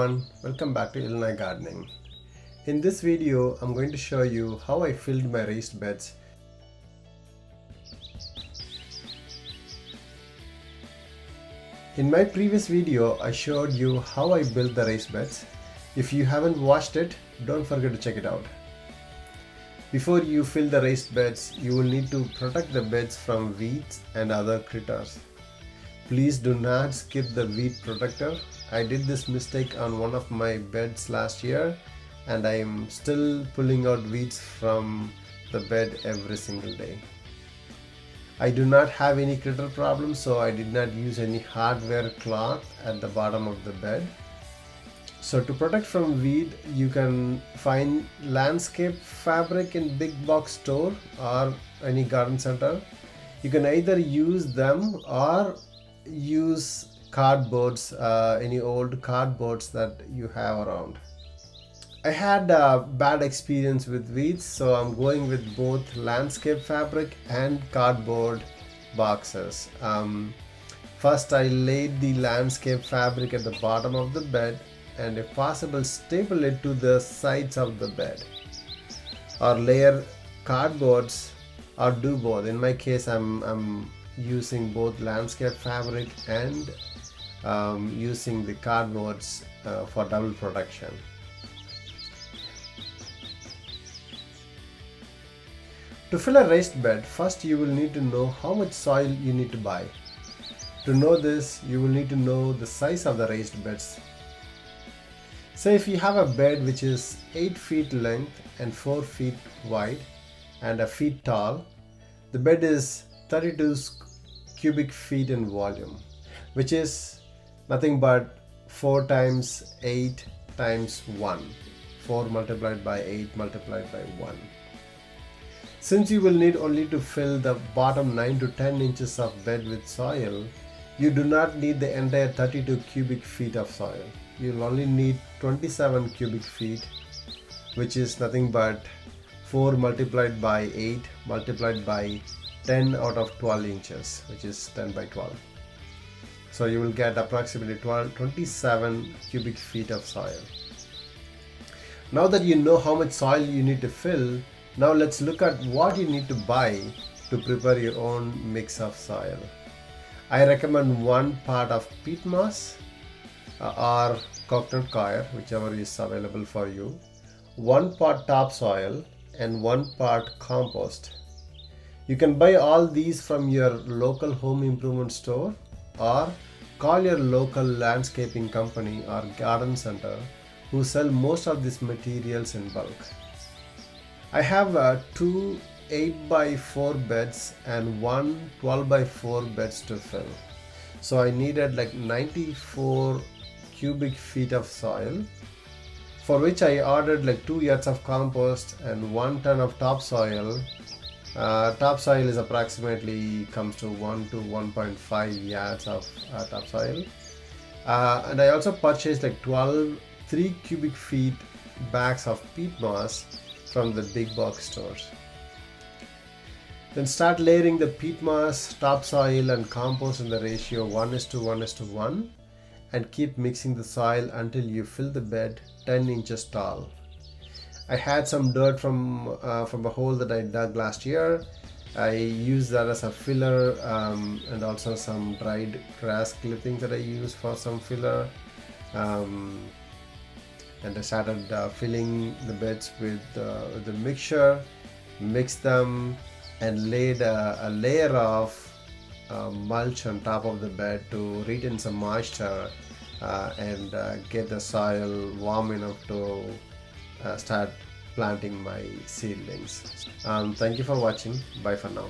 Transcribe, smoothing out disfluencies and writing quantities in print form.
everyone, welcome back to Illinois Gardening. In this video, I'm going to show you how I filled my raised beds. In my previous video, I showed you how I built the raised beds. If you haven't watched it, don't forget to check it out. Before you fill the raised beds, you will need to protect the beds from weeds and other critters. Please do not skip the weed protector. I did this mistake on one of my beds last year and I am still pulling out weeds from the bed every single day. I do not have any critter problems, so I did not use any hardware cloth at the bottom of the bed. So to protect from weed, you can find landscape fabric in big box store or any garden center. You can either use them or use cardboards, any old cardboards that you have around. I had a bad experience with weeds, so I'm going with both landscape fabric and cardboard boxes. First I laid the landscape fabric at the bottom of the bed and if possible staple it to the sides of the bed, or layer cardboards, or do both. In my case I'm using both landscape fabric and using the cardboards for double protection. To fill a raised bed, first you will need to know how much soil you need to buy. To know this, you will need to know the size of the raised beds. Say if you have a bed which is 8 feet length and 4 feet wide and a feet tall, the bed is 32 cubic feet in volume, which is nothing but 4 times 8 times 1. 4 multiplied by 8 multiplied by 1. Since you will need only to fill the bottom 9 to 10 inches of bed with soil, you do not need the entire 32 cubic feet of soil. You will only need 27 cubic feet, which is nothing but 4 multiplied by 8 multiplied by 10 out of 12 inches, which is 10 by 12. So you will get approximately 27 cubic feet of soil. Now that you know how much soil you need to fill, now let's look at what you need to buy to prepare your own mix of soil. I recommend 1 part of peat moss or coconut coir, whichever is available for you, 1 part topsoil and 1 part compost. You can buy all these from your local home improvement store or call your local landscaping company or garden center who sell most of these materials in bulk. I have 2 8 by 4 beds and 1 12 by 4 beds to fill. So I needed like 94 cubic feet of soil, for which I ordered like 2 yards of compost and 1 ton of topsoil. Topsoil is approximately comes to 1 to 1.5 yards of topsoil. And I also purchased like 3 cubic feet bags of peat moss from the big box stores. Then start layering the peat moss, topsoil and compost in the ratio 1:1:1 and keep mixing the soil until you fill the bed 10 inches tall. I had some dirt from a hole that I dug last year. I used that as a filler, and also some dried grass clippings that I used for some filler. And I started filling the beds with the mixture, mixed them and laid a layer of mulch on top of the bed to retain some moisture and get the soil warm enough to start planting my seedlings. Thank you for watching. Bye for now.